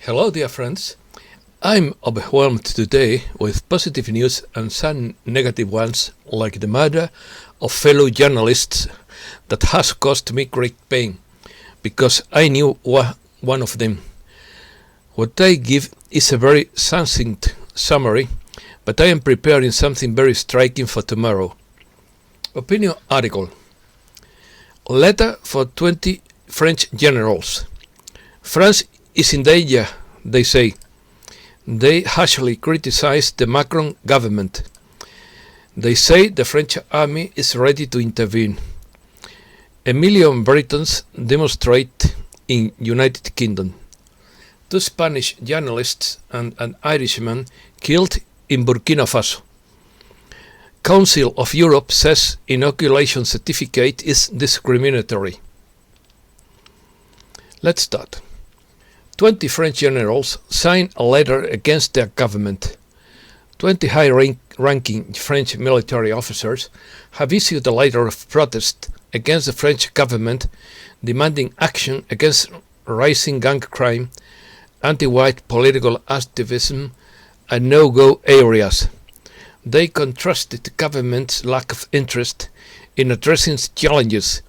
Hello, dear friends. I'm overwhelmed today with positive news and some negative ones, like the murder of fellow journalists that has caused me great pain, because I knew one of them. What I give is a very succinct summary, but I am preparing something very striking for tomorrow. Opinion article. Letter for 20 French generals. France is in danger, they say. They harshly criticize the Macron government. They say the French army is ready to intervene. 1 million Britons demonstrate in United Kingdom. 2 Spanish journalists and an Irishman killed in Burkina Faso. Council of Europe says inoculation certificate is discriminatory. Let's start. 20 French generals signed a letter against their government. 20 high-ranking French military officers have issued a letter of protest against the French government, demanding action against rising gang crime, anti-white political activism, and no-go areas. They contrasted the government's lack of interest in addressing challenges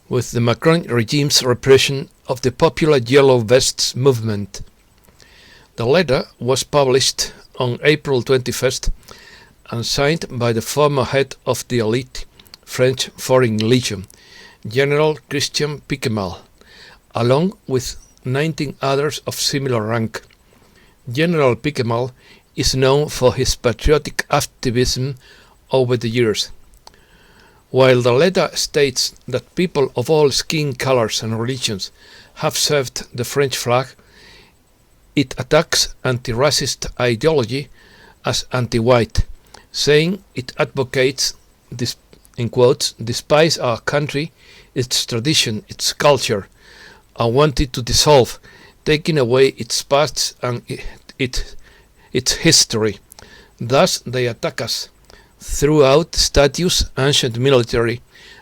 with the Macron regime's repression of the popular Yellow Vests movement. The letter was published on April 21st and signed by the former head of the elite French Foreign Legion, General Christian Piquemal, along with 19 others of similar rank. General Piquemal is known for his patriotic activism over the years. While the letter states that people of all skin colors and religions have served the French flag, it attacks anti-racist ideology as anti-white, saying it advocates, in quotes, despise our country, its tradition, its culture, and wanted to dissolve, taking away its past and its history. Thus they attack us throughout statues, ancient military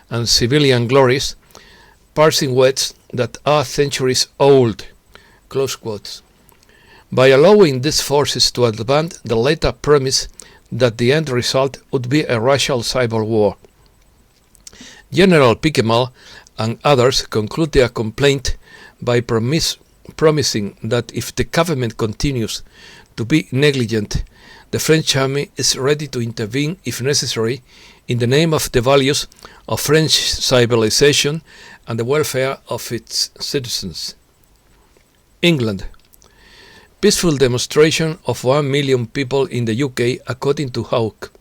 and civilian glories, parsing words that are centuries old. Close quotes. By allowing these forces to advance, the letter promised that the end result would be a racial civil war. General Piquemal and others conclude their complaint by promising that if the government continues to be negligent, the French army is ready to intervene if necessary in the name of the values of French civilization and the welfare of its citizens. England. Peaceful demonstration of 1 million people in the UK, according to Hawke.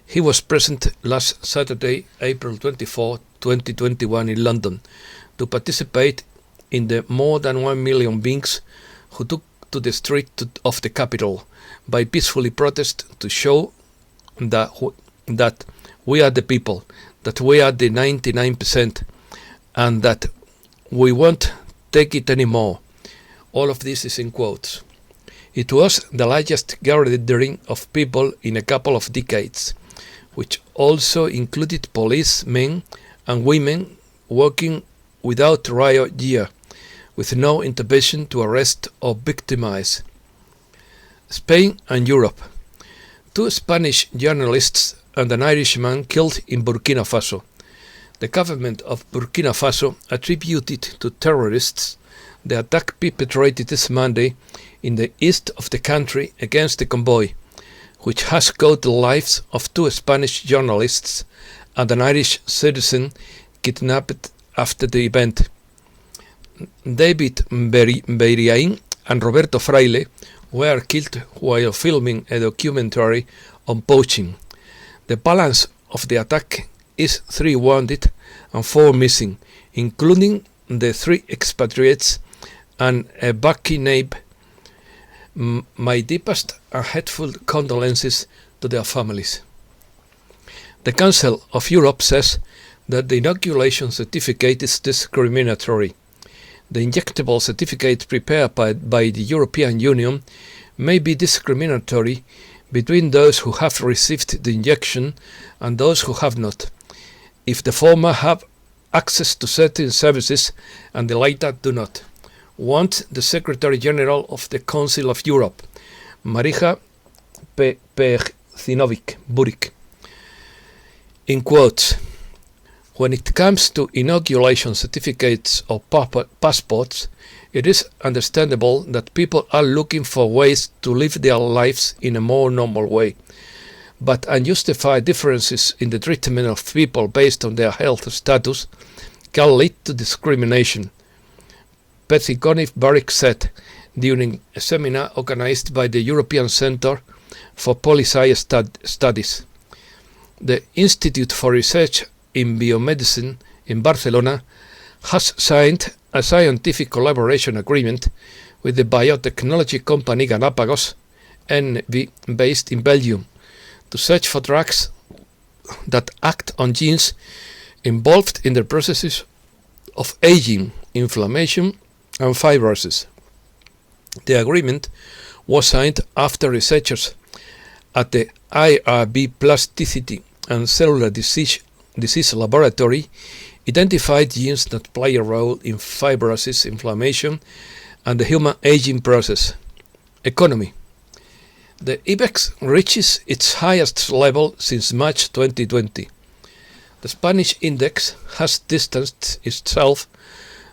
He was present last Saturday, April 24, 2021 in London to participate in the more than 1 million beings who took to the street of the capital by peacefully protest to show that we are the people, that we are the 99%, and that we won't take it anymore. All of this is in quotes. It was the largest gathering of people in a couple of decades, which also included policemen and women walking without riot gear, with no intervention to arrest or victimize. Spain and Europe. 2 Spanish journalists and an Irishman killed in Burkina Faso. The government of Burkina Faso attributed to terrorists the attack perpetrated this Monday in the east of the country against the convoy, which has cost the lives of 2 Spanish journalists and an Irish citizen kidnapped after the event. David Beiriain and Roberto Fraile were killed while filming a documentary on poaching. The balance of the attack is 3 wounded and 4 missing, including the 3 expatriates and a Baki neighbor. My deepest and heartfelt condolences to their families. The Council of Europe says that the inoculation certificate is discriminatory. The injectable certificate prepared by the European Union may be discriminatory between those who have received the injection and those who have not, if the former have access to certain services and the latter do not. wants the Secretary General of the Council of Europe, Marija Pejcinovic-Buric. In quotes, when it comes to inoculation certificates or passports, it is understandable that people are looking for ways to live their lives in a more normal way. But unjustified differences in the treatment of people based on their health status can lead to discrimination, Pejcinovic-Buric said during a seminar organized by the European Centre for Policy Studies. The Institute for Research in Biomedicine in Barcelona has signed a scientific collaboration agreement with the biotechnology company Galapagos, NV, based in Belgium, to search for drugs that act on genes involved in the processes of aging, inflammation, and fibrosis. The agreement was signed after researchers at the IRB Plasticity and Cellular Disease Laboratory identified genes that play a role in fibrosis, inflammation, and the human aging process. Economy. The IBEX reaches its highest level since March 2020. The Spanish index has distanced itself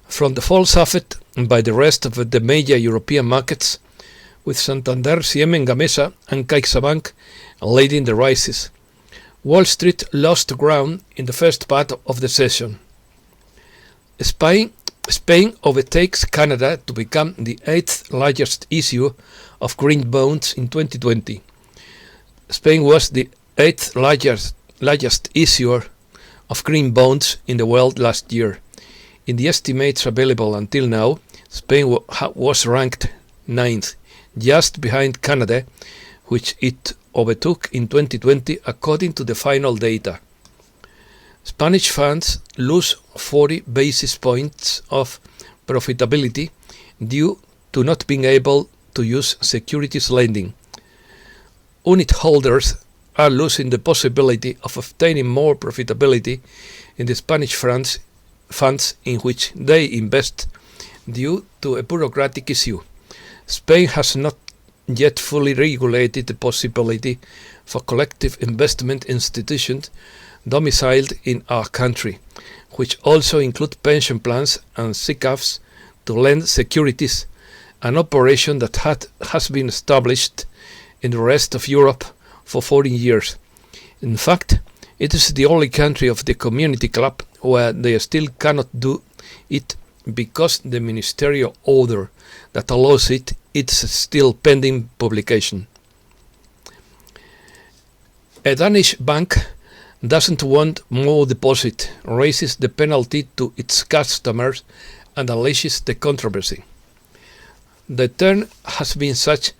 from the fall suffered by the rest of the major European markets, with Santander, Siemens Gamesa, and CaixaBank leading the rises. Wall Street lost ground in the first part of the session. Spain overtakes Canada to become the 8th largest issuer of green bonds in 2020. Spain was the 8th largest issuer of green bonds in the world last year. In the estimates available until now, Spain was ranked 9th, just behind Canada, which it overtook in 2020 according to the final data. Spanish funds lose 40 basis points of profitability due to not being able to use securities lending. Unit holders are losing the possibility of obtaining more profitability in the Spanish funds in which they invest due to a bureaucratic issue. Spain has not yet fully regulated the possibility for collective investment institutions domiciled in our country, which also include pension plans and SICAVs to lend securities, an operation that has been established in the rest of Europe for 14 years. In fact, it is the only country of the Community Club where they still cannot do it because the ministerial order that allows it is still pending publication. A Danish bank doesn't want more deposit, raises the penalty to its customers, and unleashes the controversy. The turn has been such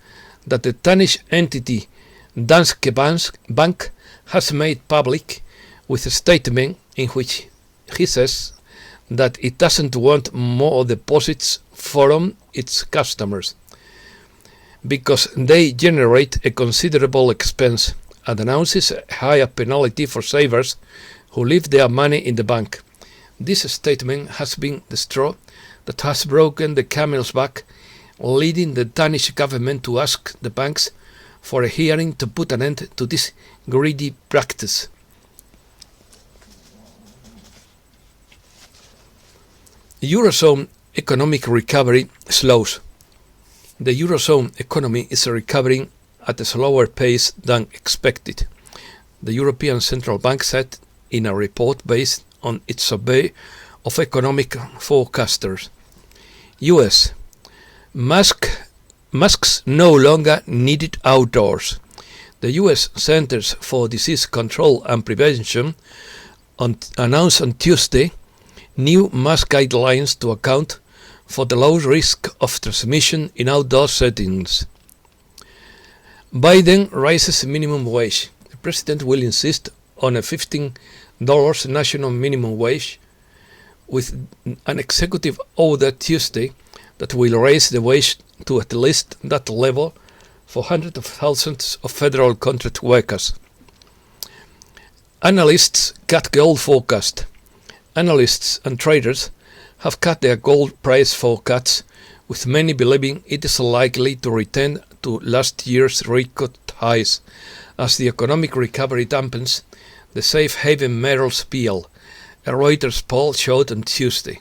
that the Danish entity Danske Bank has made public with a statement in which he says that it doesn't want more deposits from its customers because they generate a considerable expense, and announces a higher penalty for savers who leave their money in the bank. This statement has been the straw that has broken the camel's back, leading the Danish government to ask the banks for a hearing to put an end to this greedy practice. Eurozone economic recovery slows. The Eurozone economy is recovering at a slower pace than expected, the European Central Bank said in a report based on its survey of economic forecasters. US. Masks no longer needed outdoors. The US Centers for Disease Control and Prevention announced on Tuesday new mask guidelines to account for the low risk of transmission in outdoor settings. Biden raises minimum wage. The president will insist on a $15 national minimum wage, with an executive order Tuesday that will raise the wage to at least that level for hundreds of thousands of federal contract workers. Analysts cut gold forecast. Analysts and traders have cut their gold price forecasts, with many believing it is likely to return to last year's record highs as the economic recovery dampens the safe haven metals appeal, a Reuters poll showed on Tuesday.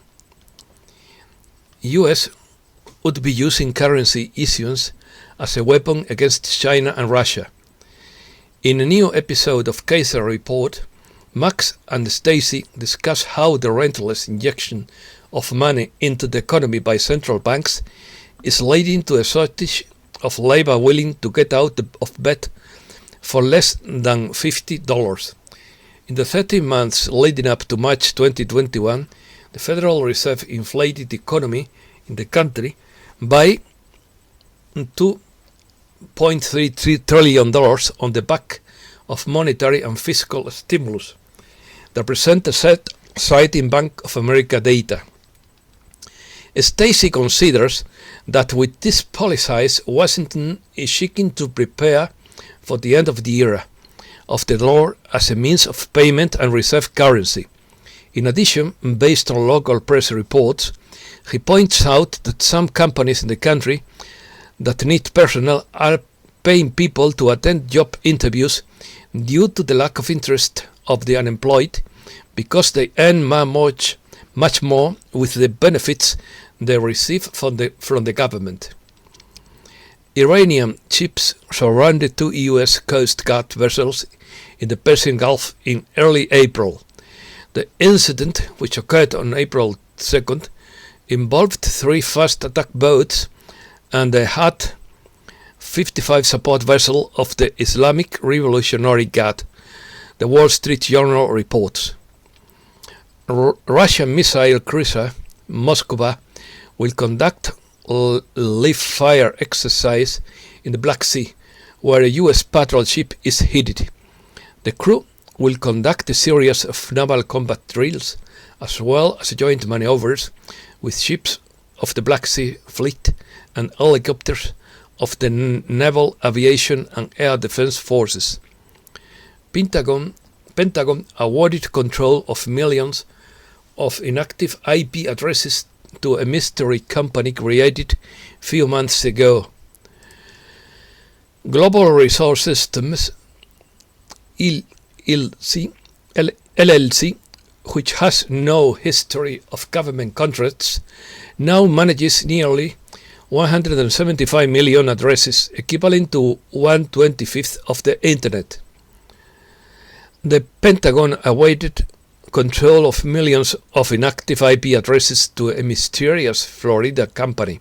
US would be using currency issuance as a weapon against China and Russia. In a new episode of Kaiser Report, Max and Stacy discuss how the relentless injection of money into the economy by central banks is leading to a shortage of labor willing to get out of bed for less than $50. In the 13 months leading up to March 2021, the Federal Reserve inflated the economy in the country by $2.33 trillion on the back of monetary and fiscal stimulus, the presenter said, citing Bank of America data. Stacey considers that with these policies, Washington is seeking to prepare for the end of the era of the dollar as a means of payment and reserve currency. In addition, based on local press reports, he points out that some companies in the country that need personnel are paying people to attend job interviews due to the lack of interest of the unemployed because they earn much more with the benefits they receive from the government. Iranian ships surrounded two U.S. Coast Guard vessels in the Persian Gulf in early April. The incident, which occurred on April 2nd, involved 3 fast attack boats and a HAT 55 support vessel of the Islamic Revolutionary Guard, the Wall Street Journal reports. Russian missile cruiser Moskva will conduct live fire exercise in the Black Sea, where a U.S. patrol ship is headed. The crew will conduct a series of naval combat drills, as well as joint maneuvers with ships of the Black Sea Fleet and helicopters of the Naval Aviation and Air Defense Forces. Pentagon awarded control of millions of inactive IP addresses to a mystery company created few months ago. Global Resource Systems LLC, which has no history of government contracts, now manages nearly 175 million addresses, equivalent to 1/25 of the Internet. The Pentagon awarded control of millions of inactive IP addresses to a mysterious Florida company,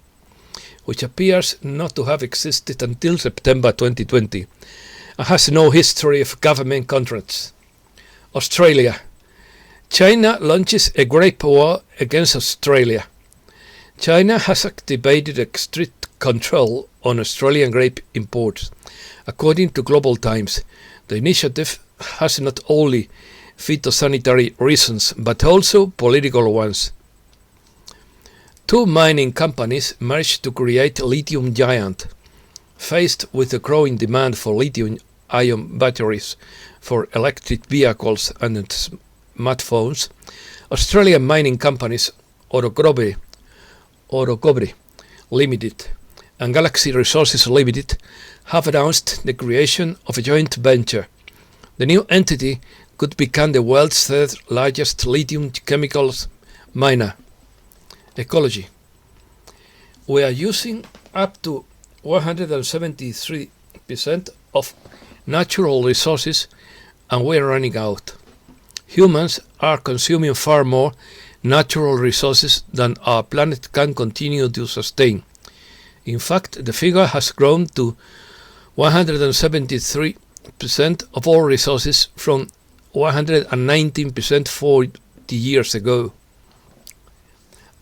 which appears not to have existed until September 2020 and has no history of government contracts. Australia. China launches a grape war against Australia. China has activated a strict control on Australian grape imports. According to Global Times, the initiative has not only phytosanitary reasons but also political ones. 2 mining companies merged to create lithium giant. Faced with the growing demand for lithium-ion batteries for electric vehicles and smartphones, Australian mining companies Orocobre Limited and Galaxy Resources Limited have announced the creation of a joint venture. The new entity could become the world's 3rd largest lithium chemicals miner. Ecology. We are using up to 173% of natural resources and we are running out. Humans are consuming far more natural resources than our planet can continue to sustain. In fact, the figure has grown to 173% of all resources from 119% 40 years ago.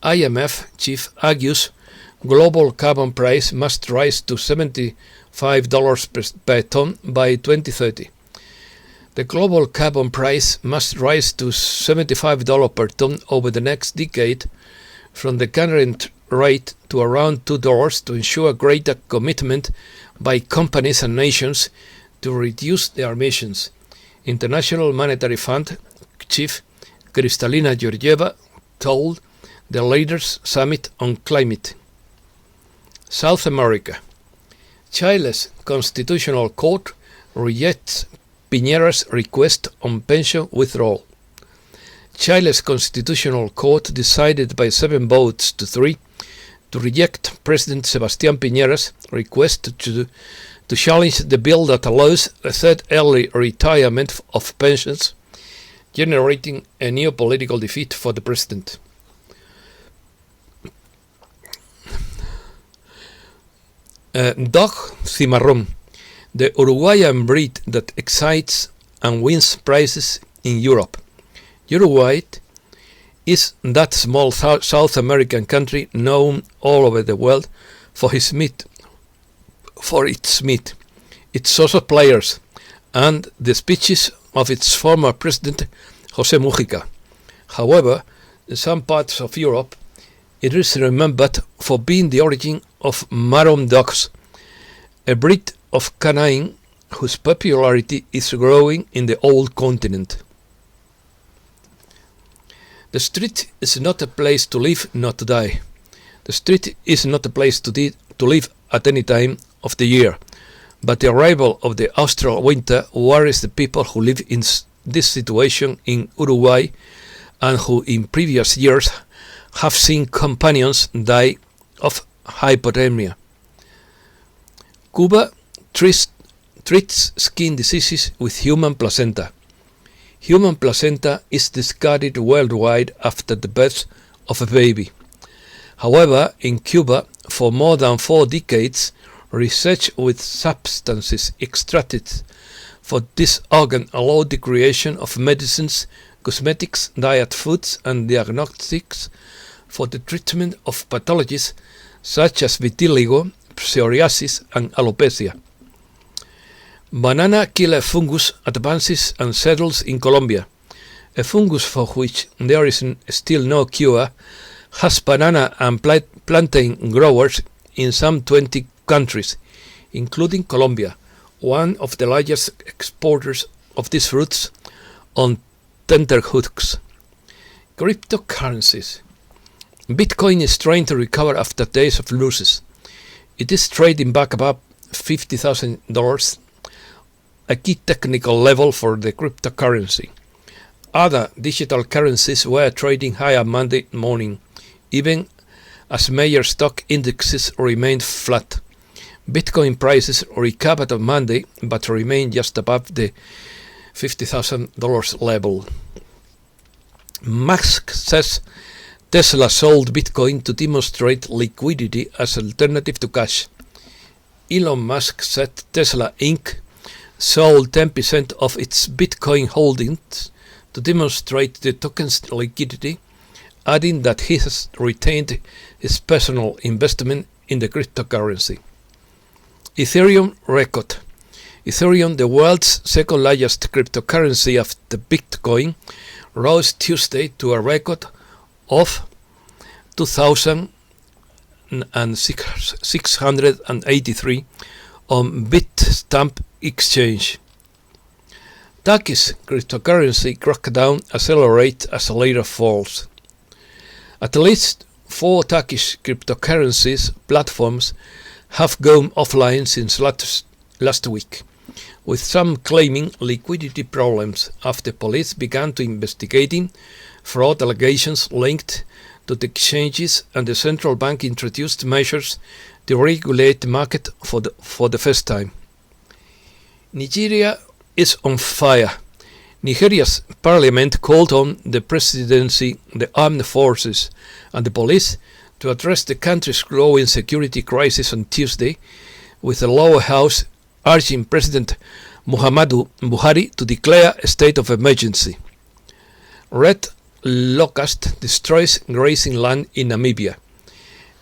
IMF chief argues global carbon price must rise to $75 per ton by 2030. The global carbon price must rise to $75 per ton over the next decade from the current rate to around $2 to ensure greater commitment by companies and nations to reduce their emissions. International Monetary Fund chief Kristalina Georgieva told the Leaders Summit on Climate. South America. Chile's Constitutional Court rejects Piñera's request on pension withdrawal. Chile's Constitutional Court decided by 7 votes to 3 to reject President Sebastián Piñera's request to challenge the bill that allows a third early retirement of pensions, generating a new political defeat for the president. Dog Cimarrón, the Uruguayan breed that excites and wins prizes in Europe. Uruguay is that small South American country known all over the world for its meat, its social players, and the speeches of its former president José Mujica. However, in some parts of Europe, it is remembered for being the origin of Maron dogs, a breed of canine whose popularity is growing in the old continent. The street is not a place to live nor to die. The street is not a place to live at any time of the year, but the arrival of the austral winter worries the people who live in this situation in Uruguay and who in previous years have seen companions die of hypothermia. Cuba treats skin diseases with human placenta. Human placenta is discarded worldwide after the birth of a baby. However, in Cuba, for more than 4 decades, research with substances extracted for this organ allowed the creation of medicines, cosmetics, diet foods, and diagnostics for the treatment of pathologies such as vitiligo, psoriasis, and alopecia. Banana killer fungus advances and settles in Colombia. A fungus for which there is still no cure has banana and plantain growers in some 20 countries, including Colombia, one of the largest exporters of these fruits on tenterhooks. Cryptocurrencies. Bitcoin is trying to recover after days of losses. It is trading back above $50,000, a key technical level for the cryptocurrency. Other digital currencies were trading higher Monday morning, even as major stock indexes remained flat. Bitcoin prices recovered on Monday, but remained just above the $50,000 level. Musk says Tesla sold Bitcoin to demonstrate liquidity as an alternative to cash. Elon Musk said Tesla Inc. sold 10% of its Bitcoin holdings to demonstrate the token's liquidity, adding that he has retained his personal investment in the cryptocurrency. Ethereum record. Ethereum, the world's second largest cryptocurrency after Bitcoin, rose Tuesday to a record of 2,683 on Bitstamp exchange. Turkey's cryptocurrency crackdown accelerates as later falls. At least 4 Turkish cryptocurrencies platforms have gone offline since last week, with some claiming liquidity problems after police began to investigating fraud allegations linked to the exchanges, and the central bank introduced measures to regulate the market for the first time. Nigeria is on fire. Nigeria's parliament called on the presidency, the armed forces, and the police to address the country's growing security crisis on Tuesday, with the lower house urging President Muhammadu Buhari to declare a state of emergency. Red Locust destroys grazing land in Namibia.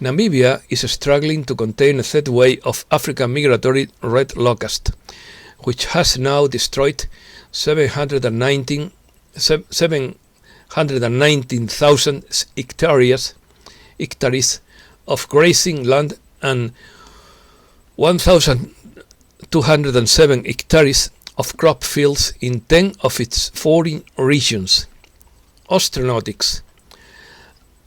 Namibia is struggling to contain a third wave of African migratory red locust, which has now destroyed 719,000 hectares of grazing land and 1,207 hectares of crop fields in 10 of its 14 regions. Astronautics.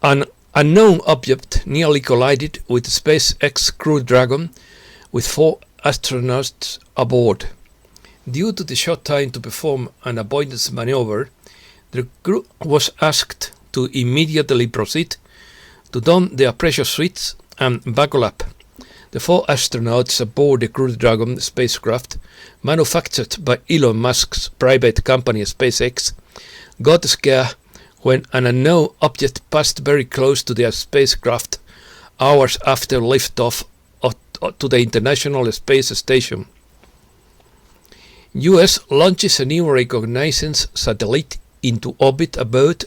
An unknown object nearly collided with SpaceX Crew Dragon with 4 astronauts aboard. Due to the short time to perform an avoidance maneuver, the crew was asked to immediately proceed to don their pressure suits and buckle up. The 4 astronauts aboard the Crew Dragon spacecraft, manufactured by Elon Musk's private company SpaceX, got scared when an unknown object passed very close to their spacecraft hours after liftoff to the International Space Station. US launches a new reconnaissance satellite into orbit aboard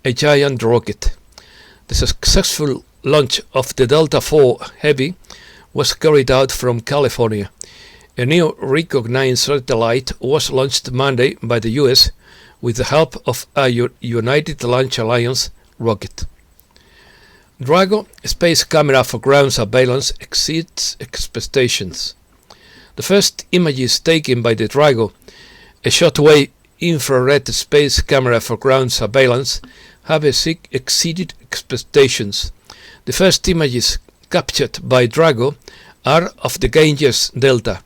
a giant rocket. The successful launch of the Delta IV Heavy was carried out from California. A new recognized satellite was launched Monday by the US with the help of a United Launch Alliance rocket. Drago space camera for ground surveillance exceeds expectations. The first images taken by the Drago, a shortwave infrared space camera for ground surveillance, have exceeded expectations. The first images captured by Drago are of the Ganges Delta,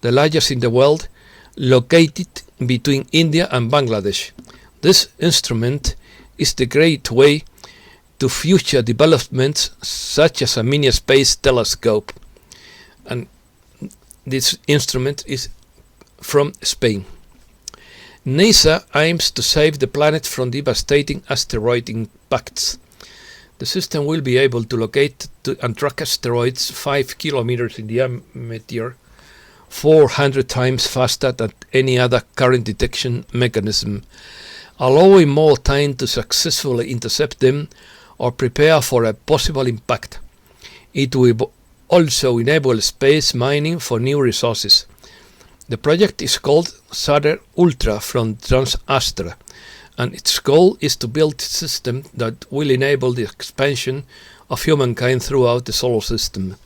the largest in the world, located between India and Bangladesh. This instrument is the great way to future developments such as a mini space telescope. And this instrument is from Spain. NASA aims to save the planet from devastating asteroid impacts. The system will be able to locate and track asteroids 5 kilometers in diameter, 400 times faster than any other current detection mechanism, allowing more time to successfully intercept them or prepare for a possible impact. It will also enable space mining for new resources. The project is called Saturn Ultra from TransAstra, and its goal is to build a system that will enable the expansion of humankind throughout the solar system.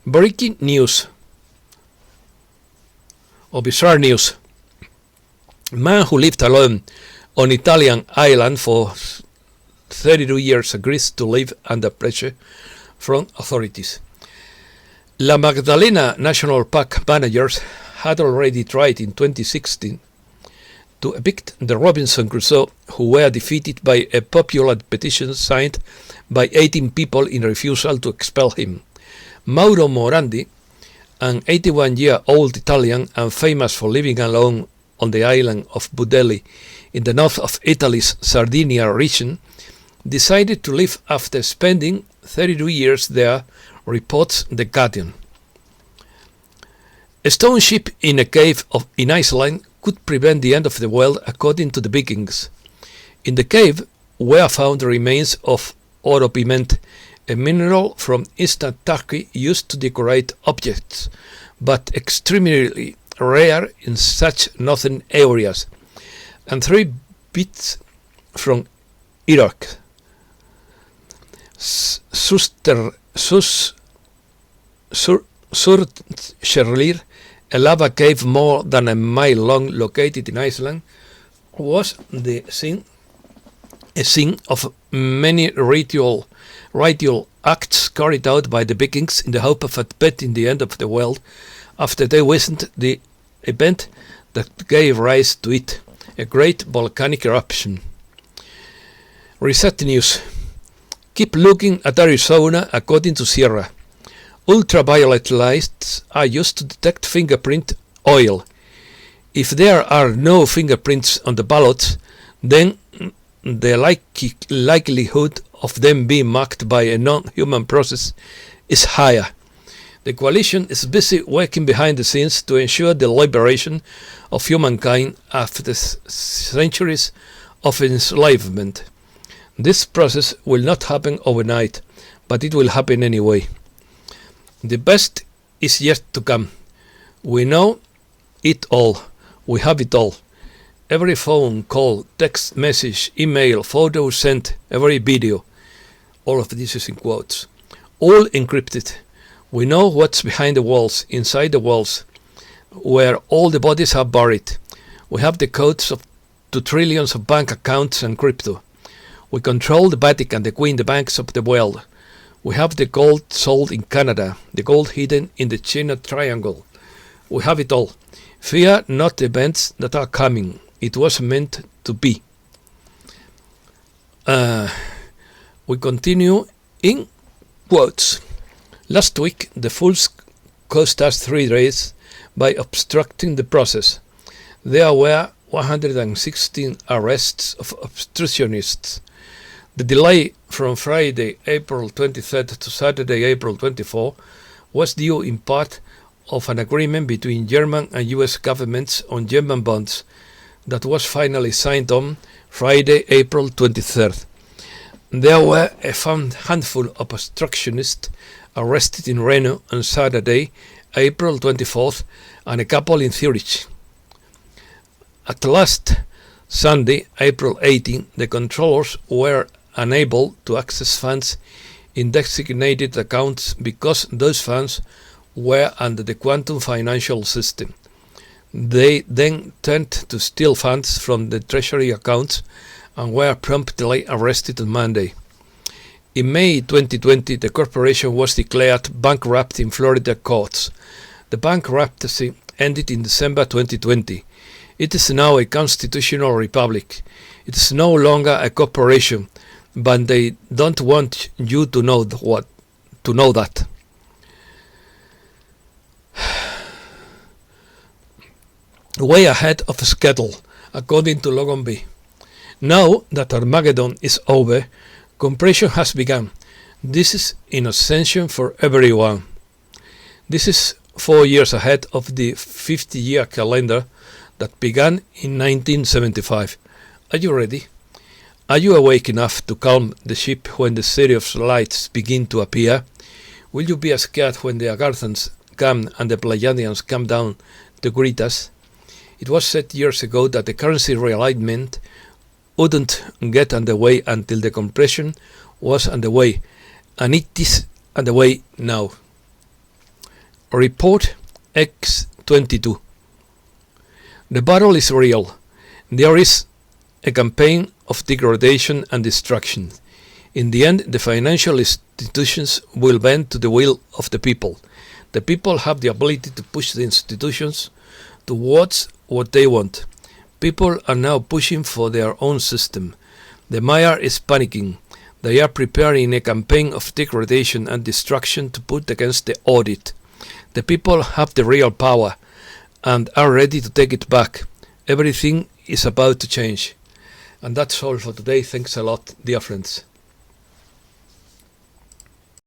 Breaking news, or bizarre news. Man who lived alone on Italian island for 32 years agrees to live under pressure from authorities. La Magdalena National Park managers had already tried in 2016 to evict the Robinson Crusoe, who were defeated by a popular petition signed by 18 people in refusal to expel him. Mauro Morandi, an 81-year-old Italian and famous for living alone on the island of Budelli in the north of Italy's Sardinia region, decided to leave after spending 32 years there, reports The Guardian. A stone ship in a cave in Iceland could prevent the end of the world, according to the Vikings. In the cave were found the remains of oropiment, a mineral from eastern Turkey used to decorate objects, but extremely rare in such northern areas, and 3 bits from Iraq. Surtshellir, a lava cave more than a mile long located in Iceland, was a scene of many ritual acts carried out by the Vikings in the hope of adverting the end of the world after they witnessed the event that gave rise to it, a great volcanic eruption. Reset news. Keep looking at Arizona, according to Sierra. Ultraviolet lights are used to detect fingerprint oil. If there are no fingerprints on the ballots, then the likelihood of them being marked by a non-human process is higher. The coalition is busy working behind the scenes to ensure the liberation of humankind after centuries of enslavement. This process will not happen overnight, but it will happen anyway. The best is yet to come. We know it all. We have it all. Every phone call, text message, email, photo sent, every video. All of this is in quotes. All encrypted. We know what's behind the walls, inside the walls, where all the bodies are buried. We have the codes to trillions of bank accounts and crypto. We control the Vatican, the Queen, the banks of the world. We have the gold sold in Canada, the gold hidden in the China Triangle. We have it all. Fear not the events that are coming. It was meant to be. We continue in quotes. Last week, the fools cost us 3 days by obstructing the process. There were 116 arrests of obstructionists. The delay from Friday, April 23rd to Saturday, April 24th was due in part of an agreement between German and US governments on German bonds that was finally signed on Friday, April 23rd. There were a handful of obstructionists arrested in Reno on Saturday, April 24th, and a couple in Zurich. At last Sunday, April 18, the controllers were unable to access funds in designated accounts because those funds were under the quantum financial system. They then turned to steal funds from the treasury accounts and were promptly arrested on Monday. In May 2020, the corporation was declared bankrupt in Florida courts. The bankruptcy ended in December 2020. It is now a constitutional republic. It is no longer a corporation, but they don't want you to know that. Way ahead of schedule, according to Logan B. Now that Armageddon is over, compression has begun. This is in ascension for everyone. This is 4 years ahead of the 50-year calendar that began in 1975. Are you ready? Are you awake enough to calm the ship when the series of lights begin to appear? Will you be scared when the Agarthans come and the Pleiadians come down to greet us? It was said years ago that the currency realignment wouldn't get underway until the compression was underway, and it is underway now. Report X22. The battle is real. There is a campaign of degradation and destruction. In the end, the financial institutions will bend to the will of the people. The people have the ability to push the institutions towards what they want. People are now pushing for their own system. The mayor is panicking. They are preparing a campaign of degradation and destruction to put against the audit. The people have the real power and are ready to take it back. Everything is about to change. And that's all for today. Thanks a lot, dear friends.